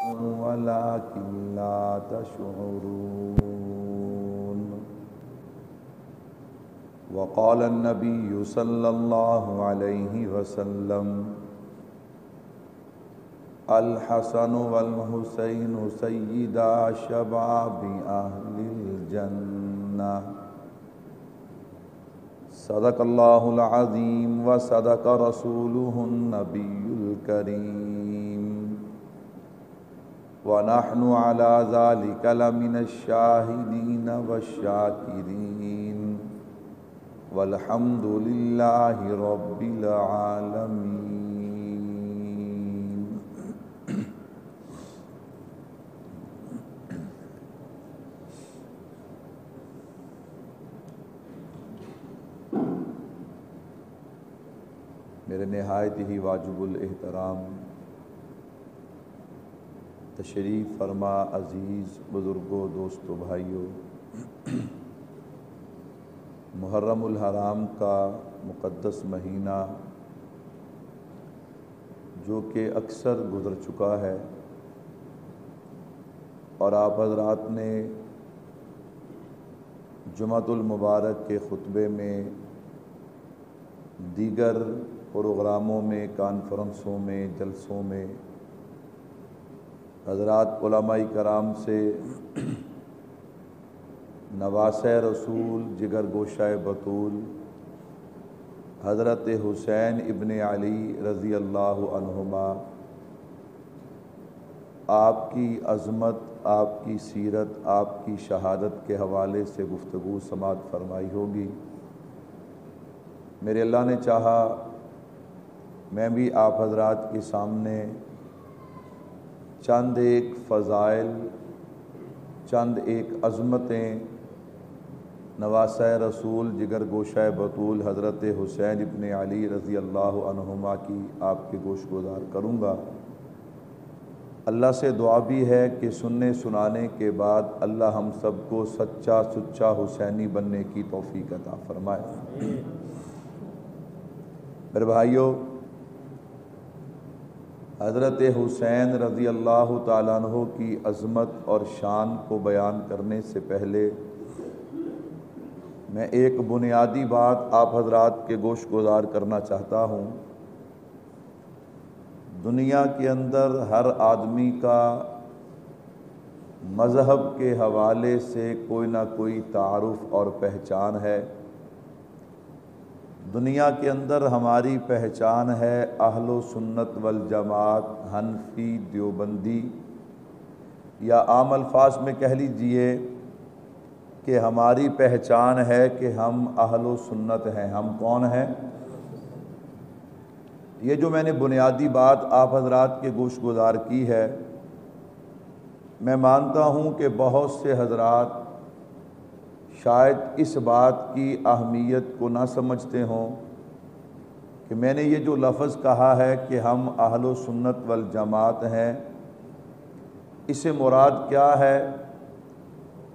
ولكن لا تشعرون. وقال النبي صلى الله عليه وسلم: الحسن والحسين سيدا شباب أهل الجنة. صدق الله العظيم وصدق رسوله النبي الكريم، ونحن على ذلك لمن الشاهدين والشاكرين، والحمد لله رب العالمين. میرے نہایت ہی واجب الاحترام تشریف فرما عزیز بزرگوں، دوستوں، بھائیوں، محرم الحرام کا مقدس مہینہ جو کہ اکثر گزر چکا ہے، اور آپ حضرات نے جمعۃ المبارک کے خطبے میں، دیگر پروگراموں میں، کانفرنسوں میں، جلسوں میں حضرات علماء کرام سے نواسۂ رسول، جگر گوشہ بطول حضرت حسین ابن علی رضی اللہ عنہما، آپ کی عظمت، آپ کی سیرت، آپ کی شہادت کے حوالے سے گفتگو سماعت فرمائی ہوگی۔ میرے اللہ نے چاہا میں بھی آپ حضرات کے سامنے چند ایک فضائل، چند ایک عظمتیں نواسۂ رسول، جگر گوشہ بطول حضرت حسین ابن علی رضی اللہ عنہما کی آپ کے گوش گزار کروں گا۔ اللہ سے دعا بھی ہے کہ سننے سنانے کے بعد اللہ ہم سب کو سچا سچا حسینی بننے کی توفیق عطا فرمائے۔ میرے بھائیوں، حضرت حسین رضی اللہ تعالیٰ عنہ کی عظمت اور شان کو بیان کرنے سے پہلے میں ایک بنیادی بات آپ حضرات کے گوش گزار کرنا چاہتا ہوں۔ دنیا کے اندر ہر آدمی کا مذہب کے حوالے سے کوئی نہ کوئی تعارف اور پہچان ہے۔ دنیا کے اندر ہماری پہچان ہے اہل و سنت والجماعت، حنفی، دیوبندی، یا عام الفاظ میں کہہ لیجئے کہ ہماری پہچان ہے کہ ہم اہل و سنت ہیں۔ ہم کون ہیں؟ یہ جو میں نے بنیادی بات آپ حضرات کے گوش گزار کی ہے، میں مانتا ہوں کہ بہت سے حضرات شاید اس بات کی اہمیت کو نہ سمجھتے ہوں کہ میں نے یہ جو لفظ کہا ہے کہ ہم اہل و سنت والجماعت ہیں، اس سے مراد کیا ہے۔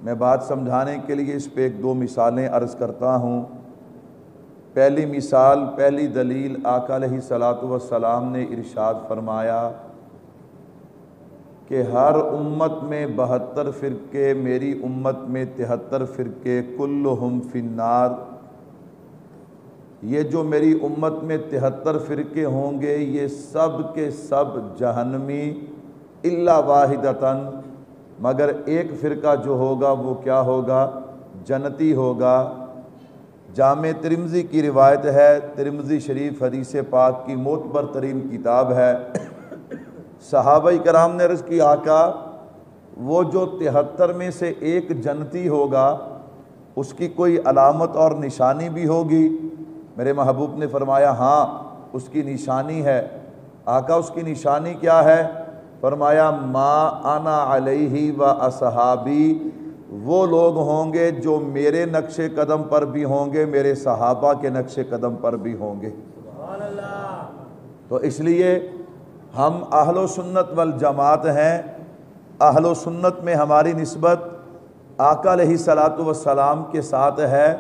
میں بات سمجھانے کے لیے اس پہ ایک دو مثالیں عرض کرتا ہوں۔ پہلی مثال، پہلی دلیل، آقا علیہ الصلوۃ والسلام نے ارشاد فرمایا کہ ہر امت میں 72 فرقے، میری امت میں 73 فرقے، کلہم فی النار۔ یہ جو میری امت میں 73 فرقے ہوں گے، یہ سب کے سب جہنمی، الا واحدۃ، مگر ایک فرقہ جو ہوگا وہ کیا ہوگا؟ جنتی ہوگا۔ جامع ترمذی کی روایت ہے، ترمذی شریف حدیث پاک کی معتبر ترین کتاب ہے۔ صحابہ کرام نے عرض کی، آقا وہ جو 73 میں سے ایک جنتی ہوگا، اس کی کوئی علامت اور نشانی بھی ہوگی؟ میرے محبوب نے فرمایا ہاں، اس کی نشانی ہے۔ آقا اس کی نشانی کیا ہے؟ فرمایا ما انا علیہ و اصحابی، وہ لوگ ہوں گے جو میرے نقش قدم پر بھی ہوں گے، میرے صحابہ کے نقش قدم پر بھی ہوں گے۔ سبحان اللہ۔ تو اس لیے ہم اہل و سنت والجماعت ہیں۔ اہل و سنت میں ہماری نسبت آقا علیہ الصلوۃ والسلام کے ساتھ ہے،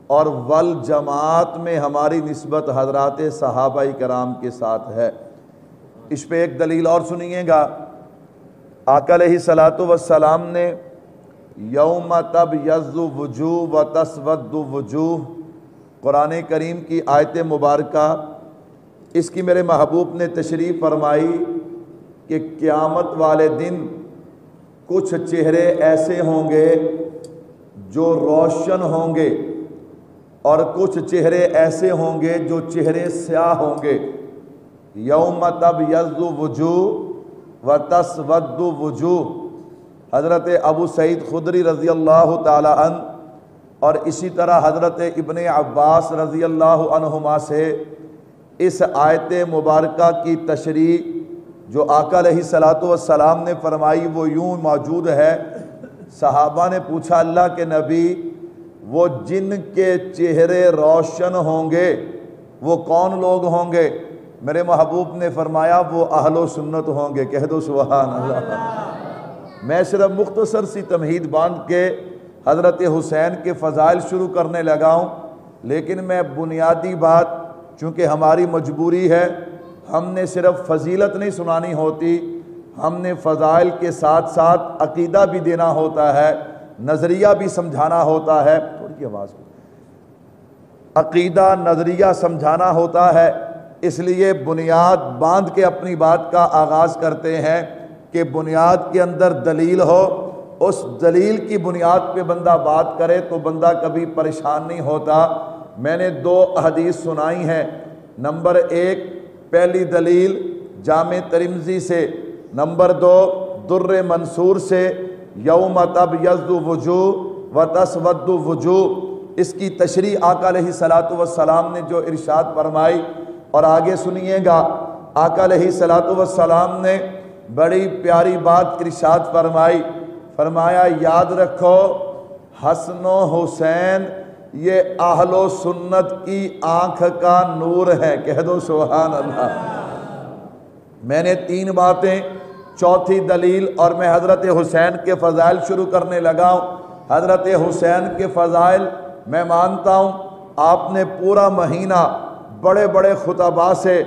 اور والجماعت میں ہماری نسبت حضرات صحابہ کرام کے ساتھ ہے۔ اس پہ ایک دلیل اور سنیے گا۔ آقا علیہ الصلوۃ والسلام نے یوم تبیض وجوہ و تسود وجوہ قرآن کریم کی آیت مبارکہ، اس کی میرے محبوب نے تشریح فرمائی کہ قیامت والے دن کچھ چہرے ایسے ہوں گے جو روشن ہوں گے اور کچھ چہرے ایسے ہوں گے جو چہرے سیاہ ہوں گے۔ یوم تبیض وجوہ و تسود وجوہ، حضرت ابو سعید خدری رضی اللہ تعالی عنہ اور اسی طرح حضرت ابن عباس رضی اللہ عنہما سے اس آیت مبارکہ کی تشریح جو آقا علیہ الصلوۃ والسلام نے فرمائی وہ یوں موجود ہے۔ صحابہ نے پوچھا اللہ کے نبی وہ جن کے چہرے روشن ہوں گے وہ کون لوگ ہوں گے؟ میرے محبوب نے فرمایا وہ اہل و سنت ہوں گے۔ کہہ دو سبحان اللہ۔ میں صرف مختصر سی تمہید باندھ کے حضرت حسین کے فضائل شروع کرنے لگا ہوں، لیکن میں بنیادی بات، چونکہ ہماری مجبوری ہے، ہم نے صرف فضیلت نہیں سنانی ہوتی، ہم نے فضائل کے ساتھ ساتھ عقیدہ بھی دینا ہوتا ہے، نظریہ بھی سمجھانا ہوتا ہے، تھوڑی آواز عقیدہ نظریہ سمجھانا ہوتا ہے، اس لیے بنیاد باندھ کے اپنی بات کا آغاز کرتے ہیں کہ بنیاد کے اندر دلیل ہو، اس دلیل کی بنیاد پہ بندہ بات کرے تو بندہ کبھی پریشان نہیں ہوتا۔ میں نے 2 احادیث سنائی ہیں۔ نمبر 1 پہلی دلیل جامع ترمذی سے، نمبر 2 در منصور سے، یوم تبیض وجوہ و تسود وجوہ، اس کی تشریح آقا علیہ الصلوۃ والسلام نے جو ارشاد فرمائی، اور آگے سنیے گا آقا علیہ الصلوۃ والسلام نے بڑی پیاری بات ارشاد فرمائی، فرمایا یاد رکھو حسن و حسین یہ اہل و سنت کی آنکھ کا نور ہے۔ کہہ دو سبحان اللہ۔ میں نے 3 باتیں، چوتھی دلیل، اور میں حضرت حسین کے فضائل شروع کرنے لگا ہوں۔ حضرت حسین کے فضائل میں مانتا ہوں آپ نے پورا مہینہ بڑے بڑے خطباء سے،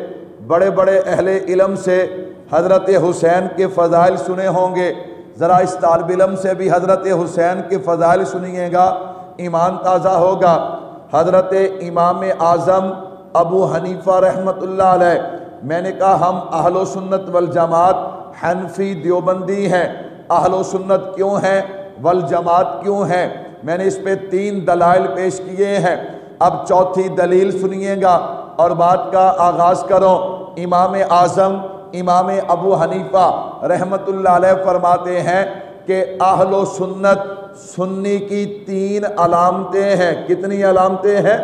بڑے بڑے اہل علم سے حضرت حسین کے فضائل سنے ہوں گے۔ ذرا اس طالب علم سے بھی حضرت حسین کے فضائل سنیے گا، ایمان تازہ ہوگا۔ حضرت امام اعظم ابو حنیفہ رحمۃ اللہ علیہ، میں نے کہا ہم اہل و سنت والجماعت حنفی دیوبندی ہیں، اہل و سنت کیوں ہیں والجماعت کیوں ہیں؟ میں نے اس پہ 3 دلائل پیش کیے ہیں۔ اب چوتھی دلیل سنیے گا اور بات کا آغاز کرو۔ امام اعظم امام ابو حنیفہ رحمۃ اللہ علیہ فرماتے ہیں کہ اہل و سنت سنی کی 3 علامتیں ہیں۔ کتنی علامتیں ہیں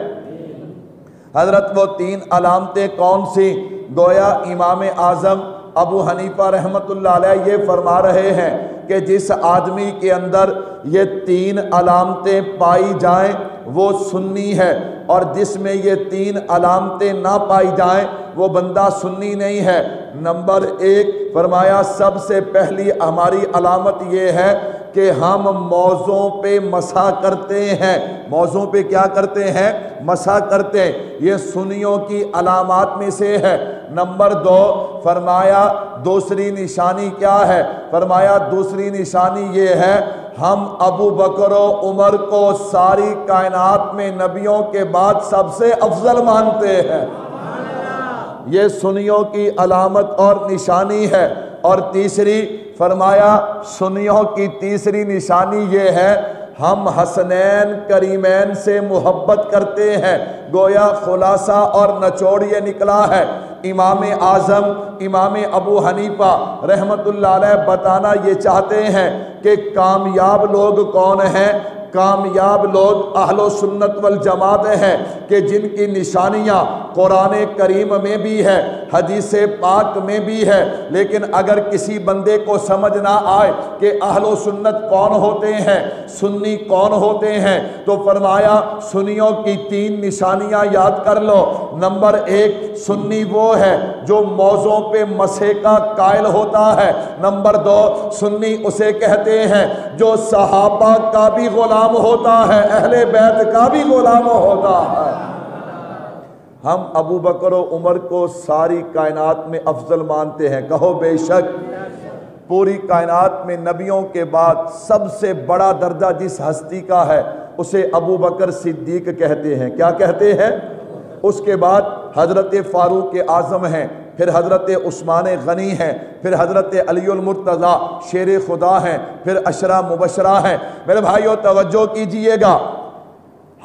حضرت؟ وہ 3 علامتیں کون سی؟ گویا امام اعظم ابو حنیفہ رحمۃ اللہ علیہ یہ فرما رہے ہیں کہ جس آدمی کے اندر یہ 3 علامتیں پائی جائیں وہ سنی ہے، اور جس میں یہ 3 علامتیں نہ پائی جائیں وہ بندہ سنی نہیں ہے۔ نمبر 1 فرمایا سب سے پہلی ہماری علامت یہ ہے کہ ہم موضوع پہ مسح کرتے ہیں۔ موضوع پہ کیا کرتے ہیں؟ مسح کرتے ہیں۔ یہ سنیوں کی علامات میں سے ہے۔ نمبر 2 فرمایا دوسری نشانی کیا ہے؟ فرمایا دوسری نشانی یہ ہے ہم ابو بکر و عمر کو ساری کائنات میں نبیوں کے بعد سب سے افضل مانتے ہیں۔ یہ سنیوں کی علامت اور نشانی ہے۔ اور تیسری فرمایا سنیوں کی تیسری نشانی یہ ہے ہم حسنین کریمین سے محبت کرتے ہیں۔ گویا خلاصہ اور نچوڑ یہ نکلا ہے۔ امام اعظم امام ابو حنیفہ رحمۃ اللہ علیہ بتانا یہ چاہتے ہیں کہ کامیاب لوگ کون ہیں؟ کامیاب لوگ اہل و سنت والجماعت ہیں کہ جن کی نشانیاں قرآن کریم میں بھی ہے، حدیث پاک میں بھی ہے، لیکن اگر کسی بندے کو سمجھ نہ آئے کہ اہل و سنت کون ہوتے ہیں، سنی کون ہوتے ہیں، تو فرمایا سنیوں کی 3 نشانیاں یاد کر لو۔ نمبر 1 سنی وہ ہے جو موضوع پہ مسح کا قائل ہوتا ہے۔ نمبر 2 سنی اسے کہتے ہیں جو صحابہ کا بھی غلام ہوتا ہے، اہل بیت کا بھی غلام ہوتا ہے۔ ہم ابو بکر و عمر کو ساری کائنات میں افضل مانتے ہیں، کہو بے شک۔ پوری کائنات میں نبیوں کے بعد سب سے بڑا درجہ جس ہستی کا ہے اسے ابو بکر صدیق کہتے ہیں۔ کیا کہتے ہیں؟ اس کے بعد حضرت فاروق اعظم ہیں، پھر حضرت عثمان غنی ہیں، پھر حضرت علی المرتضیٰ شیر خدا ہیں، پھر عشرہ مبشرہ ہیں۔ میرے بھائیو توجہ کیجئے گا،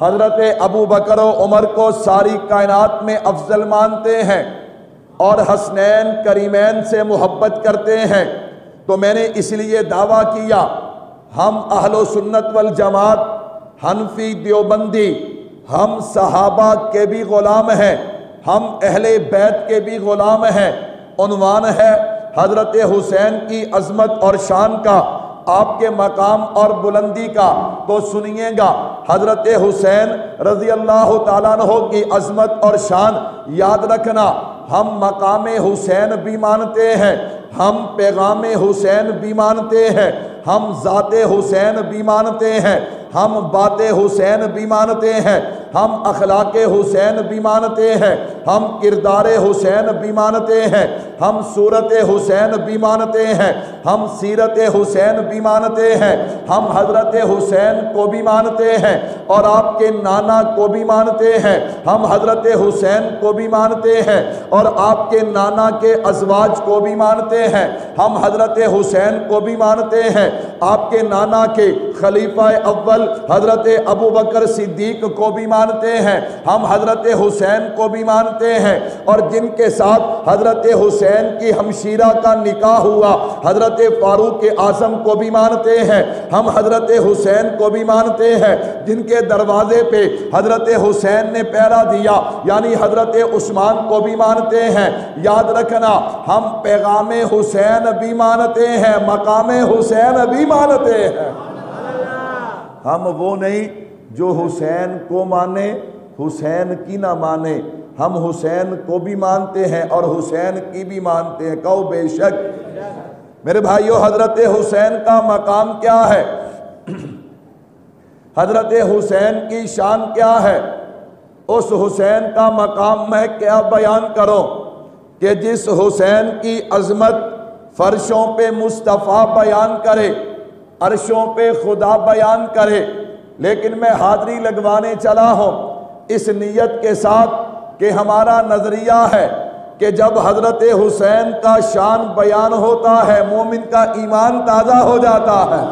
حضرت ابو بکر و عمر کو ساری کائنات میں افضل مانتے ہیں اور حسنین کریمین سے محبت کرتے ہیں۔ تو میں نے اس لیے دعویٰ کیا ہم اہل و سنت والجماعت، حنفی دیوبندی، ہم صحابہ کے بھی غلام ہیں، ہم اہل بیت کے بھی غلام ہیں۔ عنوان ہے حضرت حسین کی عظمت اور شان کا، آپ کے مقام اور بلندی کا۔ تو سنیے گا، حضرت حسین رضی اللہ تعالیٰ عنہ کی عظمت اور شان یاد رکھنا، ہم مقام حسین بھی مانتے ہیں، ہم پیغام حسین بھی مانتے ہیں، ہم ذات حسین بھی مانتے ہیں، ہم بات حسین بھی مانتے ہیں، ہم اخلاق حسین بھی مانتے ہیں، ہم کردار حسین بھی مانتے ہیں، ہم صورت حسین بھی مانتے ہیں، ہم سیرت حسین بھی مانتے ہیں، ہم حضرت حسین کو بھی مانتے ہیں اور آپ کے نانا کو بھی مانتے ہیں، ہم حضرت حسین کو بھی مانتے ہیں اور آپ کے نانا کے ازواج کو بھی مانتے ہیں، ہم حضرت حسین کو بھی مانتے ہیں، آپ کے نانا کے خلیفہ اول حضرت ابو بکر صدیق کو بھی مانتے ہیں، ہم حضرت حسین کو بھی مانتے ہیں، اور جن کے ساتھ حضرت حسین کی ہمشیرہ کا نکاح ہوا حضرت فاروق اعظم کو بھی مانتے ہیں، ہم حضرت حسین کو بھی مانتے ہیں، جن کے دروازے پہ حضرت حسین نے پہرا دیا یعنی حضرت عثمان کو بھی مانتے ہیں۔ یاد رکھنا، ہم پیغام حسین بھی مانتے ہیں، مقام حسین بھی مانتے ہیں۔ ہم وہ نہیں جو حسین کو مانے حسین کی نہ مانے، ہم حسین کو بھی مانتے ہیں اور حسین کی بھی مانتے ہیں۔ کہو بے شک۔ میرے بھائیو، حضرت حسین کا مقام کیا ہے؟ حضرت حسین کی شان کیا ہے؟ اس حسین کا مقام میں کیا بیان کروں کہ جس حسین کی عظمت فرشوں پہ مصطفیٰ بیان کرے، عرشوں پہ خدا بیان کرے، لیکن میں حاضری لگوانے چلا ہوں اس نیت کے ساتھ کہ ہمارا نظریہ ہے کہ جب حضرت حسین کا شان بیان ہوتا ہے مومن کا ایمان تازہ ہو جاتا ہے۔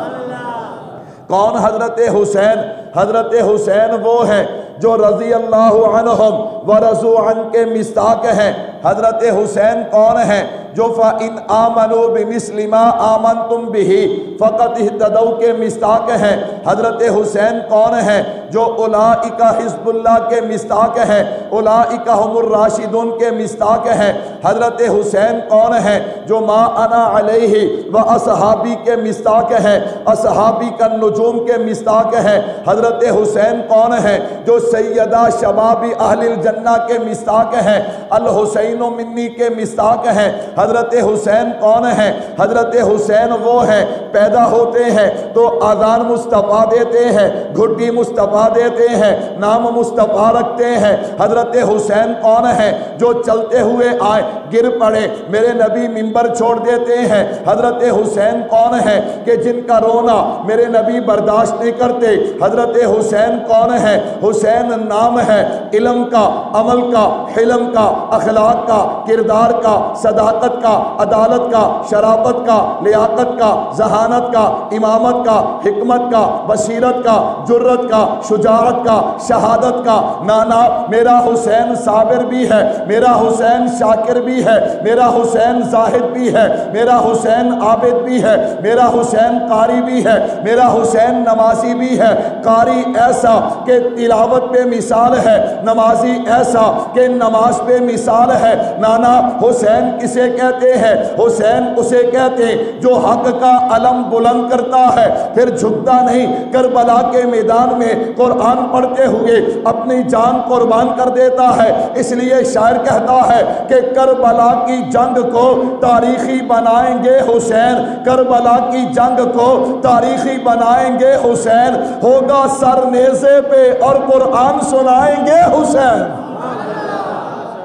کون حضرت حسین؟ حضرت حسین وہ ہے جو رضی اللہ عنہم ورضوا عنہ کے مصداق ہیں۔ حضرت حسین کون ہیں؟ جو فَإِنْ آمَنُوا بِمِثْلِ مَا آمَنْتُمْ بِهِ فَقَدْ اهْتَدَوْا کے مصداق ہیں۔ حضرت حسین کون ہیں؟ جو اولئک حزب اللہ کے مصداق ہیں، اولئک هم الراشدون کے مصداق ہیں۔ حضرت حسین کون ہیں؟ جو ما انا علیہ و اصحابی کے مصداق ہیں، اصحابی کا نجوم کے مصداق ہیں۔ حضرت حسین کون ہیں؟ جو سیدہ شباب اہل الجنہ کے مصداق ہیں، الحسین منی کے مصداق ہیں۔ حضرت حسین کون ہیں؟ حضرت حسین وہ ہیں پیدا ہوتے ہیں تو اذان مصطفیٰ دیتے ہیں، گھٹی مصطفیٰ دیتے ہیں، نام مصطفیٰ رکھتے ہیں۔ حضرت حسین کون ہیں؟ جو چلتے ہوئے آئے گر پڑے میرے نبی منبر چھوڑ دیتے ہیں۔ حضرت حسین کون ہیں کہ جن کا رونا میرے نبی برداشت نہیں کرتے؟ حضرت حسین کون ہیں؟ حسین نام ہے علم کا، عمل کا، حلم کا، اخلاق کا، کردار کا، صداقت کا، عدالت کا، شرافت کا، لیاقت کا، ذہانت کا، امامت کا، حکمت کا، بصیرت کا، جرت کا، شجاعت کا، شہادت کا۔ نانا میرا حسین صابر بھی ہے، میرا حسین شاکر بھی ہے، میرا حسین زاہد بھی ہے، میرا حسین عابد بھی ہے، میرا حسین قاری بھی ہے، میرا حسین نمازی بھی ہے۔ قاری ایسا کہ تلاوت پہ مثال ہے، نمازی ایسا کہ نماز پہ مثال ہے۔ نانا حسین کسے کہتے ہیں؟ حسین اسے کہتے ہیں جو حق کا علم بلند کرتا ہے پھر جھکتا نہیں، کربلا کے میدان میں قرآن پڑھتے ہوئے اپنی جان قربان کر دیتا ہے۔ اس لیے شاعر کہتا ہے کہ کربلا کی جنگ کو تاریخی بنائیں گے حسین، کربلا کی جنگ کو تاریخی بنائیں گے حسین، ہوگا سر نیزے پہ اور قرآن سنائیں گے حسین۔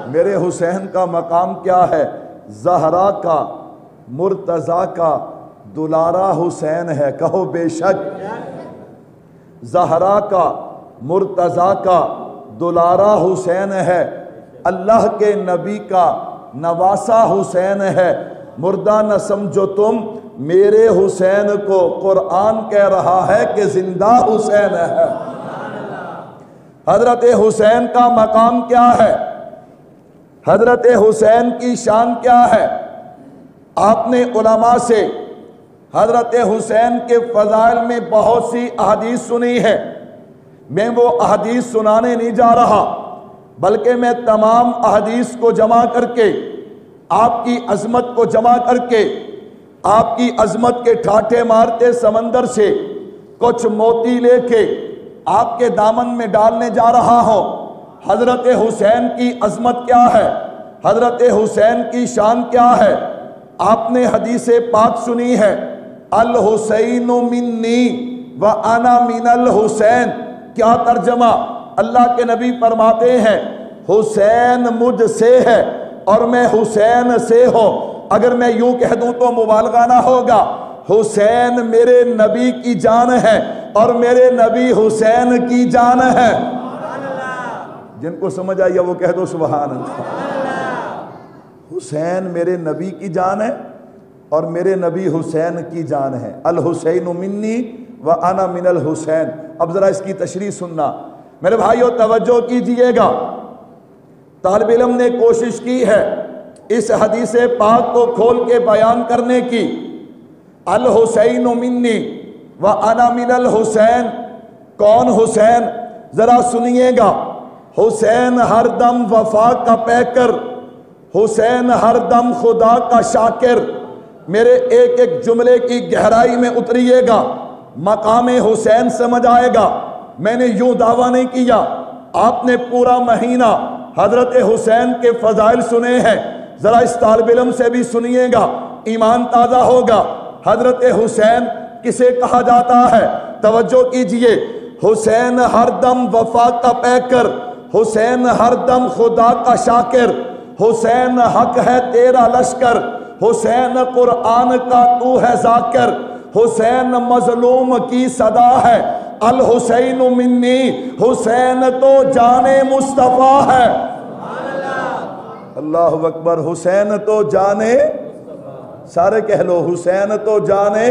میرے حسین کا مقام کیا ہے؟ زہرا کا، مرتضیٰ کا، دلارا حسین ہے، کہو بے شک زہرا کا مرتضیٰ کا دلارا حسین ہے، اللہ کے نبی کا نواسا حسین ہے، مردہ نہ سمجھو تم میرے حسین کو، قرآن کہہ رہا ہے کہ زندہ حسین ہے۔ حضرت حسین کا مقام کیا ہے؟ حضرت حسین کی شان کیا ہے؟ آپ نے علماء سے حضرت حسین کے فضائل میں بہت سی احادیث سنی ہے، میں وہ احادیث سنانے نہیں جا رہا، بلکہ میں تمام احادیث کو جمع کر کے، آپ کی عظمت کو جمع کر کے، آپ کی عظمت کے ٹھاٹھے مارتے سمندر سے کچھ موتی لے کے آپ کے دامن میں ڈالنے جا رہا ہوں۔ حضرت حسین کی عظمت کیا ہے؟ حضرت حسین کی شان کیا ہے؟ آپ نے حدیث پاک سنی ہے، الحسین منی وانا من الحسین۔ کیا ترجمہ؟ اللہ کے نبی فرماتے ہیں حسین مجھ سے ہے اور میں حسین سے ہوں۔ اگر میں یوں کہہ دوں تو مبالغہ نہ ہوگا، حسین میرے نبی کی جان ہے اور میرے نبی حسین کی جان ہے۔ جن کو سمجھ آئی وہ کہہ دو سبحان اللہ۔ حسین میرے نبی کی جان ہے اور میرے نبی حسین کی جان ہے۔ الحسین منی وانا من الحسین۔ اب ذرا اس کی تشریح سننا میرے بھائیو، توجہ کیجئے گا۔ طالب علم نے کوشش کی ہے اس حدیث پاک کو کھول کے بیان کرنے کی۔ الحسین منی وانا من الحسین، کون حسین؟ ذرا سنیے گا۔ حسین ہر دم وفا کا پیکر، حسین ہر دم خدا کا شاکر۔ میرے ایک ایک جملے کی گہرائی میں اتریے گا، مقام حسین سمجھ آئے گا۔ میں نے یوں دعویٰ نہیں کیا، آپ نے پورا مہینہ حضرت حسین کے فضائل سنے ہیں، ذرا اس طالب علم سے بھی سنیے گا، ایمان تازہ ہوگا۔ حضرت حسین کسے کہا جاتا ہے؟ توجہ کیجئے۔ حسین ہر دم وفا کا پیکر، حسین ہر دم خدا کا شاکر، حسین حق ہے تیرا لشکر، حسین قرآن کا تو ہے ذاکر، حسین مظلوم کی صدا ہے، الحسین منی، حسین تو جان مصطفیٰ ہے۔ اللہ اکبر۔ حسین تو جانے، سارے کہہ لو حسین تو جانے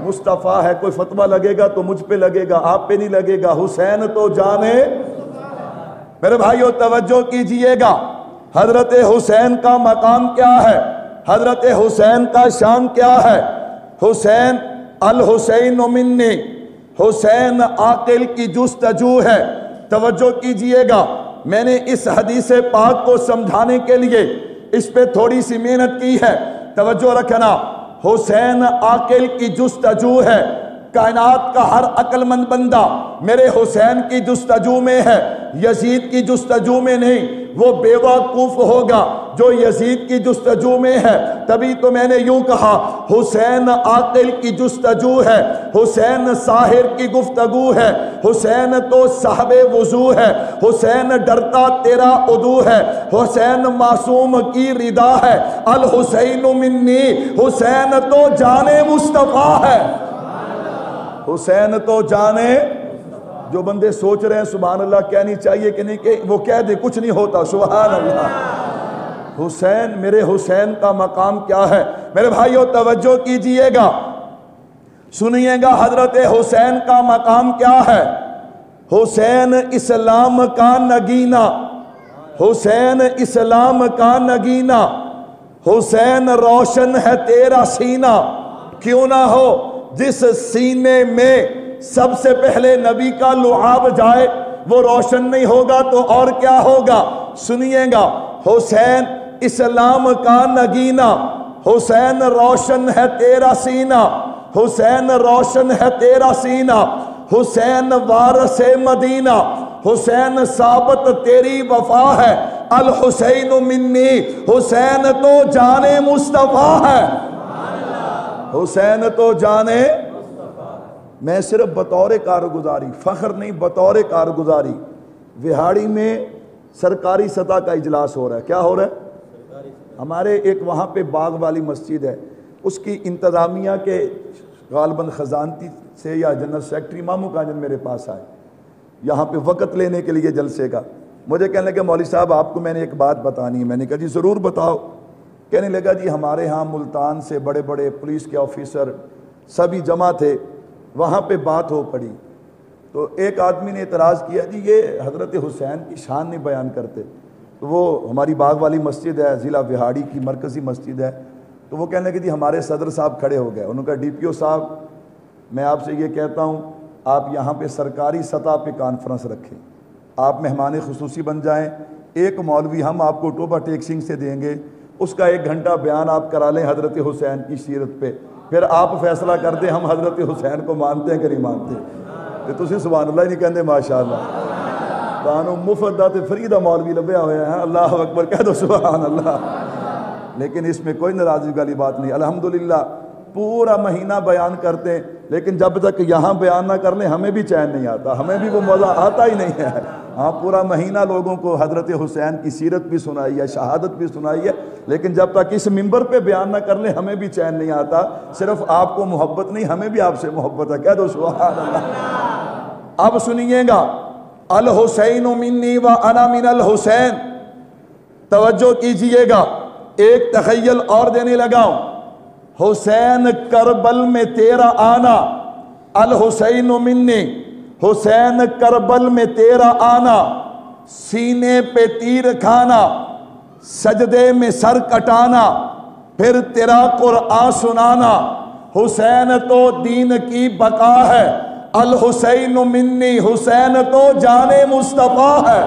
مصطفیٰ ہے۔ کوئی فتویٰ لگے گا تو مجھ پہ لگے گا، آپ پہ نہیں لگے گا۔ حسین تو جانے، میرے بھائیو توجہ کیجئے گا، حضرت حسین کا مقام کیا ہے؟ حضرت حسین کا شان کیا ہے؟ حسین الحسین منی، حسین عاقل کی جستجو ہے۔ توجہ کیجئے گا، میں نے اس حدیث پاک کو سمجھانے کے لیے اس پہ تھوڑی سی محنت کی ہے، توجہ رکھنا۔ حسین عاقل کی جستجو ہے، کائنات کا ہر عقل مند بندہ میرے حسین کی جستجو میں ہے، یزید کی جستجو میں نہیں۔ وہ بے وقوف ہوگا جو یزید کی جستجو میں ہے۔ تبھی تو میں نے یوں کہا حسین عاقل کی جستجو ہے، حسین ساحر کی گفتگو ہے، حسین تو صاحب وضو ہے، حسین ڈرتا تیرا عدو ہے، حسین معصوم کی رضا ہے، الحسین منی، حسین تو جانے مصطفیٰ ہے۔ حسین تو جانے، جو بندے سوچ رہے ہیں سبحان اللہ کہنی چاہیے کہ نہیں، کہ وہ کہہ دے کچھ نہیں ہوتا، سبحان اللہ۔ حسین، میرے حسین کا مقام کیا ہے؟ میرے بھائیو توجہ کیجئے گا، سنیے گا، حضرت حسین کا مقام کیا ہے؟ حسین اسلام کا نگینہ، حسین اسلام کا نگینہ، حسین روشن ہے تیرا سینہ، کیوں نہ ہو جس سینے میں سب سے پہلے نبی کا لعاب جائے وہ روشن نہیں ہوگا تو اور کیا ہوگا؟ سنیے گا، حسین اسلام کا نگینہ، حسین روشن ہے تیرا سینہ، حسین روشن ہے تیرا سینہ، حسین وارث مدینہ، حسین ثابت تیری وفا ہے، الحسین منی، حسین تو جانے مصطفیٰ ہے۔ حسین تو جانے، میں صرف بطور کارگزاری، فخر نہیں، بطور کارگزاری، وہاڑی میں سرکاری سطح کا اجلاس ہو رہا ہے۔ کیا ہو رہا ہے؟ ہمارے ایک وہاں پہ باغ والی مسجد ہے، اس کی انتظامیہ کے غالباً خزانتی سے یا جنرل سیکرٹری مامو کانجن میرے پاس آئے یہاں پہ وقت لینے کے لیے جلسے کا. مجھے کہنے لگا مولوی صاحب آپ کو میں نے ایک بات بتانی ہے. میں نے کہا جی ضرور بتاؤ. کہنے لگا جی ہمارے ہاں ملتان سے بڑے بڑے پولیس کے آفیسر سبھی جمع تھے, وہاں پہ بات ہو پڑی. تو ایک آدمی نے اعتراض کیا جی یہ حضرت حسین کی شان نہیں بیان کرتے. تو وہ ہماری باغ والی مسجد ہے, ضلع وہاڑی کی مرکزی مسجد ہے. تو وہ کہنے لگے جی ہمارے صدر صاحب کھڑے ہو گئے. انہوں نے کہا ڈی پی او صاحب میں آپ سے یہ کہتا ہوں آپ یہاں پہ سرکاری سطح پہ کانفرنس رکھیں, آپ مہمان خصوصی بن جائیں. ایک مولوی ہم آپ کو ٹوبہ ٹیکسنگ سے دیں گے, اس کا 1 گھنٹہ بیان آپ کرا لیں حضرت حسین کی سیرت پہ, پھر آپ فیصلہ کر دیں ہم حضرت حسین کو مانتے ہیں کہ نہیں مانتے. تو تسی سبحان اللہ نہیں کہندے ماشاءاللہ تانوں مفت دا تے فریدہ مولوی لبیا ہویا ہے. اللہ اکبر کہہ دو سبحان اللہ. لیکن اس میں کوئی ناراضگی والی بات نہیں. الحمدللہ پورا مہینہ بیان کرتے ہیں, لیکن جب تک یہاں بیان نہ کر لیں ہمیں بھی چین نہیں آتا, ہمیں بھی وہ مزہ آتا ہی نہیں ہے. ہاں پورا مہینہ لوگوں کو حضرت حسین کی سیرت بھی سنائی ہے, شہادت بھی سنائی ہے, لیکن جب تک اس ممبر پہ بیان نہ کر لیں ہمیں بھی چین نہیں آتا. صرف آپ کو محبت نہیں, ہمیں بھی آپ سے محبت ہے. کہہ دو سبحان اللہ. اب سنیے گا, الحسین منی و انا من الحسین. توجہ کیجئے گا, ایک تخیل اور دینے لگا ہوں. حسین کربل میں تیرا آنا, الحسین منی, حسین کربل میں تیرا آنا, سینے پہ تیر کھانا, سجدے میں سر کٹانا, پھر تیرا قرآن سنانا. حسین تو دین کی بقا ہے, الحسین منی, حسین تو جان مصطفیٰ ہے.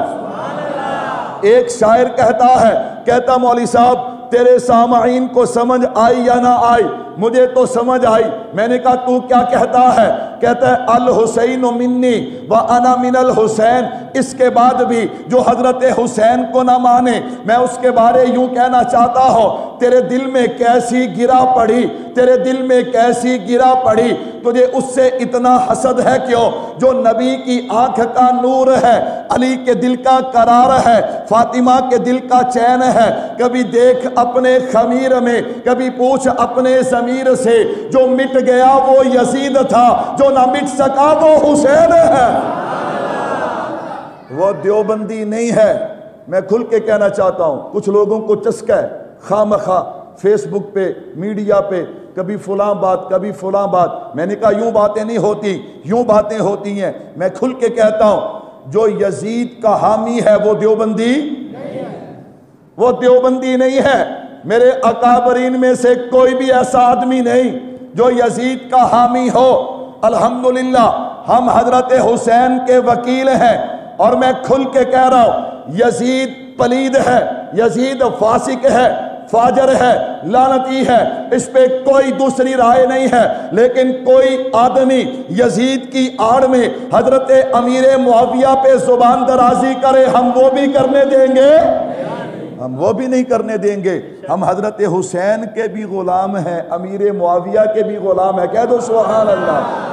ایک شاعر کہتا ہے, کہتا مولوی صاحب تیرے سامعین کو سمجھ آئی یا نہ آئی؟ مجھے تو سمجھ آئی. میں نے کہا تو کیا کہتا ہے؟ کہتا ہے الحسین منی و انا من الحسین. اس کے بعد بھی جو حضرت حسین کو نہ مانے, میں اس کے بارے یوں کہنا چاہتا ہوں, تیرے دل میں کیسی گرا پڑی, تیرے دل میں کیسی گرا پڑی. تجھے اس سے اتنا حسد ہے کیوں جو نبی کی آنکھ کا نور ہے, علی کے دل کا قرار ہے, فاطمہ کے دل کا چین ہے. کبھی دیکھ اپنے خمیر میں, کبھی پوچھ اپنے ضمیر سے, جو مٹ گیا وہ یزید تھا, جو نہ مٹ سکا وہ حسین ہے. وہ دیوبندی نہیں ہے. میں کھل کے کہنا چاہتا ہوں, کچھ لوگوں کو چسکا ہے خواہ مخواہ فیس بک پہ, میڈیا پہ, کبھی فلاں بات کبھی فلاں بات. میں نے کہا یوں باتیں نہیں ہوتی, یوں باتیں ہوتی ہیں. میں کھل کے کہتا ہوں, جو یزید کا حامی ہے وہ دیوبندی نہیں ہے, وہ دیوبندی نہیں ہے. میرے اکابرین میں سے کوئی بھی ایسا آدمی نہیں جو یزید کا حامی ہو. الحمدللہ ہم حضرت حسین کے وکیل ہیں, اور میں کھل کے کہہ رہا ہوں یزید پلید ہے, یزید فاسق ہے, فاجر ہے, لعنتی ہے, اس پہ کوئی دوسری رائے نہیں ہے. لیکن کوئی آدمی یزید کی آڑ میں حضرت امیر معاویہ پہ زبان درازی کرے, ہم وہ بھی کرنے دیں گے؟ ہم وہ بھی نہیں کرنے دیں گے. ہم حضرت حسین کے بھی غلام ہیں, امیر معاویہ کے بھی غلام ہیں. کہہ دو سبحان اللہ.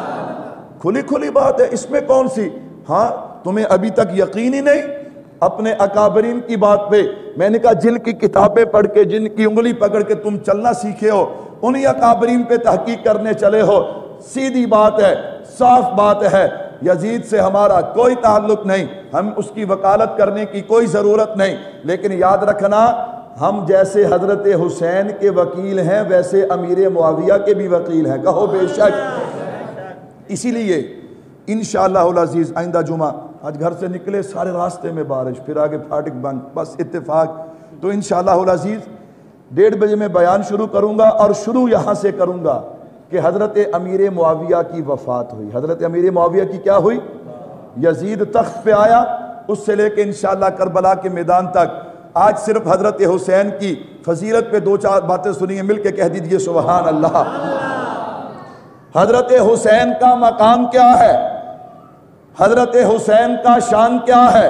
کھلی کھلی بات ہے, اس میں کون سی. ہاں تمہیں ابھی تک یقین ہی نہیں اپنے اکابرین کی بات پہ. میں نے کہا جن کی کتابیں پڑھ کے, جن کی انگلی پکڑ کے تم چلنا سیکھے ہو, انہی اکابرین پہ تحقیق کرنے چلے ہو. سیدھی بات ہے, صاف بات ہے, یزید سے ہمارا کوئی تعلق نہیں, ہم اس کی وکالت کرنے کی کوئی ضرورت نہیں. لیکن یاد رکھنا, ہم جیسے حضرت حسین کے وکیل ہیں ویسے امیر معاویہ کے بھی وکیل ہیں. کہو بے شک. اسی لیے انشاءاللہ العزیز آئندہ جمعہ, آج گھر سے نکلے سارے راستے میں بارش, پھر آگے پھاٹک بند, بس اتفاق. تو انشاءاللہ العزیز 1:30 بجے میں بیان شروع کروں گا, اور شروع یہاں سے کروں گا کہ حضرت امیر معاویہ کی وفات ہوئی. حضرت امیر معاویہ کی کیا ہوئی؟ یزید تخت پہ آیا, اس سے لے کے انشاءاللہ کربلا کے میدان تک. آج صرف حضرت حسین کی فضیلت پہ 2-4 باتیں سنیے, مل کے کہہ دیجئے سبحان اللہ. حضرت حسین کا مقام کیا ہے, حضرت حسین کا شان کیا ہے؟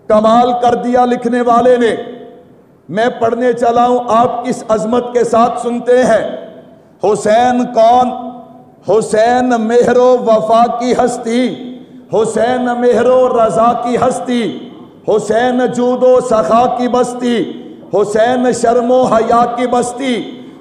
کمال کر دیا لکھنے والے نے. میں پڑھنے چلا ہوں, آپ کس عظمت کے ساتھ سنتے ہیں. حسین کون؟ حسین مہر و وفا کی ہستی, حسین مہر و رضا کی ہستی, حسین جود و سخا کی بستی, حسین شرم و حیا کی بستی,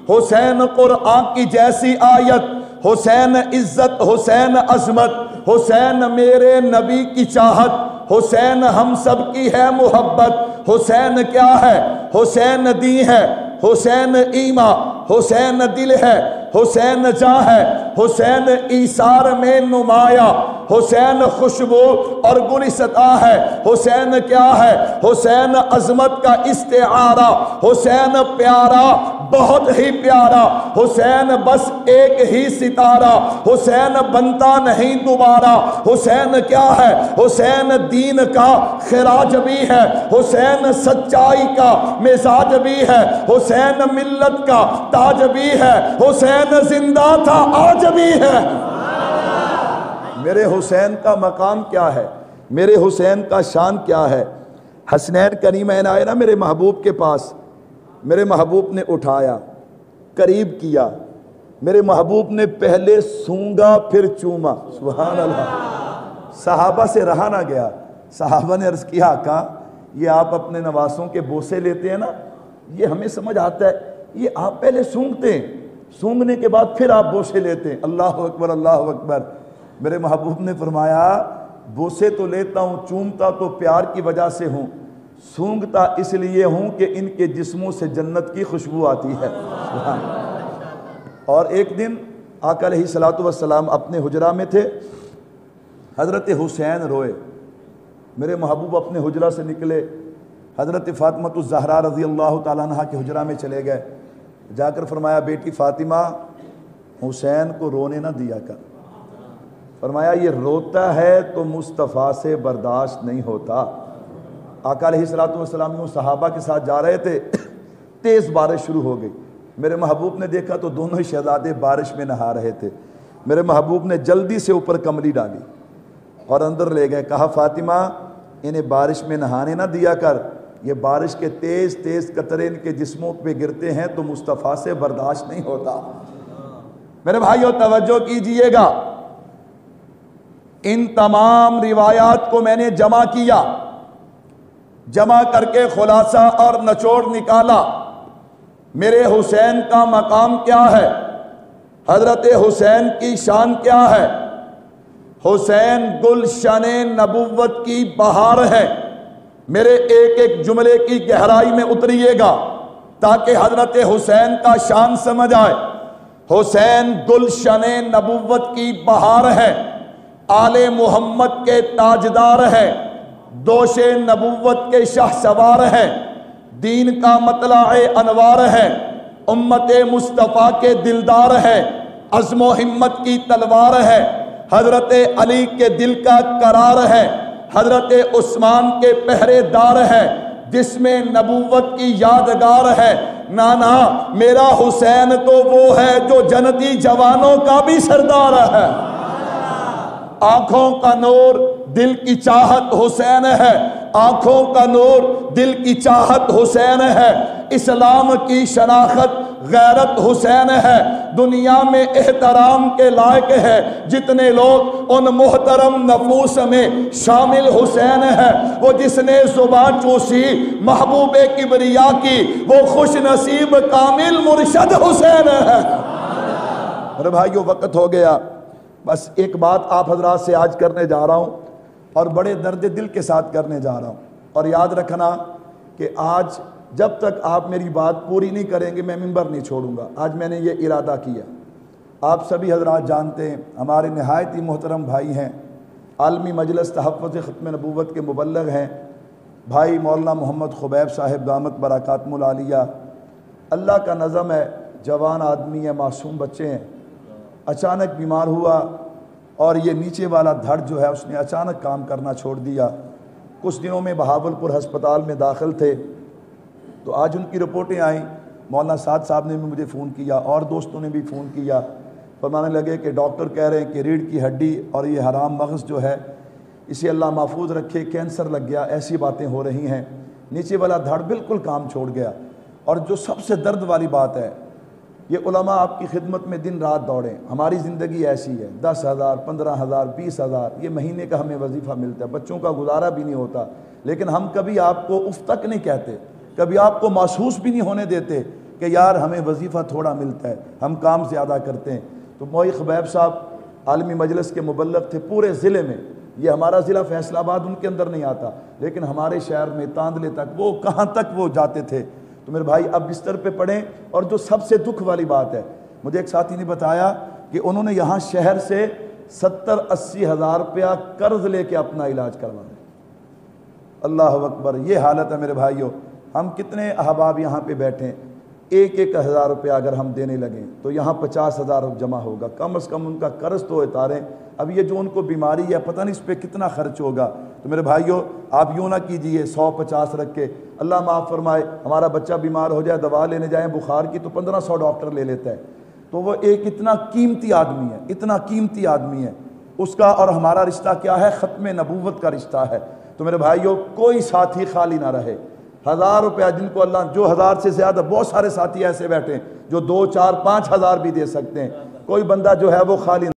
حسین قرآن کی جیسی آیت، حسین عزت، حسین عظمت، حسین میرے نبی کی چاہت، حسین ہم سب کی ہے محبت۔ حسین کیا ہے؟ حسین دین ہے، حسین ایمان، حسین دل ہے، حسین جاں ہے، حسین ایثار میں نمایاں، حسین خوشبو اور گلستاں ہے۔ حسین کیا ہے؟ حسین عظمت کا استعارہ، حسین پیارا، بہت ہی پیارا، حسین بس ایک ہی ستارہ، حسین بنتا نہیں دوبارہ۔ حسین کیا ہے؟ حسین دین کا خراج بھی ہے، حسین سچائی کا مزاج بھی ہے، حسین ملت کا تاج بھی ہے، حسین زندہ تھا آج بھی ہے۔ میرے حسین کا مقام کیا ہے؟ میرے حسین کا شان کیا ہے؟ حسنین کریمین آئے نا میرے محبوب کے پاس، میرے محبوب نے اٹھایا، قریب کیا، میرے محبوب نے پہلے سونگا پھر چوما، سبحان اللہ۔ صحابہ سے رہا نہ گیا، صحابہ نے عرض کیا آقا یہ آپ اپنے نواسوں کے بوسے لیتے ہیں نا، یہ ہمیں سمجھ آتا ہے، یہ آپ پہلے سونگتے ہیں، سونگنے کے بعد پھر آپ بوسے لیتے ہیں۔ اللہ اکبر، اللہ اکبر۔ میرے محبوب نے فرمایا بوسے تو لیتا ہوں، چومتا تو پیار کی وجہ سے ہوں، سونگتا اس لیے ہوں کہ ان کے جسموں سے جنت کی خوشبو آتی ہے۔ اور ایک دن آقا علیہ الصلوۃ والسلام اپنے حجرہ میں تھے، حضرت حسین روئے، میرے محبوب اپنے حجرہ سے نکلے، حضرت فاطمہ الزہرا رضی اللہ تعالیٰ عنہ کے حجرہ میں چلے گئے، جا کر فرمایا بیٹی فاطمہ حسین کو رونے نہ دیا کر، فرمایا یہ روتا ہے تو مصطفیٰ سے برداشت نہیں ہوتا۔ آقا علیہ الصلوۃ والسلام وہ صحابہ کے ساتھ جا رہے تھے، تیز بارش شروع ہو گئی، میرے محبوب نے دیکھا تو دونوں ہی شہزادے بارش میں نہا رہے تھے، میرے محبوب نے جلدی سے اوپر کملی ڈالی اور اندر لے گئے، کہا فاطمہ انہیں بارش میں نہانے نہ دیا کر، یہ بارش کے تیز تیز قطرے ان کے جسموں پہ گرتے ہیں تو مصطفیٰ سے برداشت نہیں ہوتا۔ میرے بھائیو توجہ کیجئے گا، ان تمام روایات کو میں نے جمع کیا، جمع کر کے خلاصہ اور نچوڑ نکالا۔ میرے حسین کا مقام کیا ہے؟ حضرت حسین کی شان کیا ہے؟ حسین گلشن نبوت کی بہار ہے۔ میرے ایک ایک جملے کی گہرائی میں اتریے گا تاکہ حضرت حسین کا شان سمجھ آئے۔ حسین گلشن نبوت کی بہار ہے، آل محمد کے تاجدار ہے، دوش نبوت کے شاہ سوار ہے، دین کا مطلع انوار ہے، امت مصطفیٰ کے دلدار ہے، عزم و ہمت کی تلوار ہے، حضرت علی کے دل کا قرار ہے، حضرت عثمان کے پہرے دار ہے، جس میں نبوت کی یادگار ہے۔ نانا میرا حسین تو وہ ہے جو جنتی جوانوں کا بھی سردار ہے۔ آنکھوں کا نور دل کی چاہت حسین ہے، آنکھوں کا نور دل کی چاہت حسین ہے، اسلام کی شناخت غیرت حسین ہے، دنیا میں احترام کے لائق ہے جتنے لوگ ان محترم نفوس میں شامل حسین ہے، وہ جس نے زبان چوسی محبوب کبریا کی وہ خوش نصیب کامل مرشد حسین ہے۔ میرے بھائیو وقت ہو گیا، بس ایک بات آپ حضرات سے آج کرنے جا رہا ہوں اور بڑے درد دل کے ساتھ کرنے جا رہا ہوں، اور یاد رکھنا کہ آج جب تک آپ میری بات پوری نہیں کریں گے میں منبر نہیں چھوڑوں گا۔ آج میں نے یہ ارادہ کیا۔ آپ سبھی حضرات جانتے ہیں ہمارے نہایت ہی محترم بھائی ہیں، عالمی مجلس تحفظ ختم نبوت کے مبلغ ہیں بھائی مولانا محمد خبیب صاحب دامت برکاتہم العالیہ۔ اللہ کا نظم ہے، جوان آدمی ہے، معصوم بچے ہیں، اچانک بیمار ہوا اور یہ نیچے والا دھڑ جو ہے اس نے اچانک کام کرنا چھوڑ دیا۔ کچھ دنوں میں بہاولپور ہسپتال میں داخل تھے، تو آج ان کی رپورٹیں آئیں، مولانا سعد صاحب نے بھی مجھے فون کیا اور دوستوں نے بھی فون کیا، فرمانے لگے کہ ڈاکٹر کہہ رہے ہیں کہ ریڑھ کی ہڈی اور یہ حرام مغز جو ہے اسے اللہ محفوظ رکھے، کینسر لگ گیا، ایسی باتیں ہو رہی ہیں، نیچے والا دھڑ بالکل کام چھوڑ گیا۔ اور جو سب سے درد والی بات ہے، یہ علماء آپ کی خدمت میں دن رات دوڑیں، ہماری زندگی ایسی ہے، 10,000 15,000 20,000 یہ مہینے کا ہمیں وظیفہ ملتا ہے، بچوں کا گزارا بھی نہیں ہوتا، لیکن ہم کبھی آپ کو اف تک نہیں کہتے، کبھی آپ کو محسوس بھی نہیں ہونے دیتے کہ یار ہمیں وظیفہ تھوڑا ملتا ہے، ہم کام زیادہ کرتے ہیں۔ تو موئی خبیب صاحب عالمی مجلس کے مبلغ تھے پورے ضلع میں، یہ ہمارا ضلع فیصل آباد ان کے اندر نہیں آتا، لیکن ہمارے شہر میں تاندلے تک وہ کہاں تک وہ جاتے تھے۔ تو میرے بھائی اب بستر پہ پڑھیں، اور جو سب سے دکھ والی بات ہے، مجھے ایک ساتھی نے بتایا کہ انہوں نے یہاں شہر سے 70-80 ہزار روپیہ قرض لے کے اپنا علاج کروانا۔ اللہ اکبر، یہ حالت ہے میرے بھائیوں۔ ہم کتنے احباب یہاں پہ بیٹھیں، 1-1 ہزار روپیہ اگر ہم دینے لگیں تو یہاں 50 ہزار جمع ہوگا، کم از کم ان کا قرض تو اتاریں۔ اب یہ جو ان کو بیماری ہے پتہ نہیں اس پہ کتنا خرچ ہوگا۔ تو میرے بھائیوں آپ یوں نہ کیجئے 100-50 رکھ کے، اللہ معاف فرمائے ہمارا بچہ بیمار ہو جائے، دوا لینے جائیں بخار کی تو 1500 ڈاکٹر لے لیتا ہے، تو وہ ایک اتنا قیمتی آدمی ہے، اتنا قیمتی آدمی ہے، اس کا اور ہمارا رشتہ کیا ہے؟ ختم نبوت کا رشتہ ہے۔ تو میرے بھائیوں کوئی ساتھی خالی نہ رہے۔ 1000 روپیہ جن کو اللہ، جو 1000 سے زیادہ، بہت سارے ساتھی ایسے بیٹھے ہیں جو 2, 4, 5 ہزار بھی دے سکتے ہیں، کوئی بندہ جو ہے وہ خالی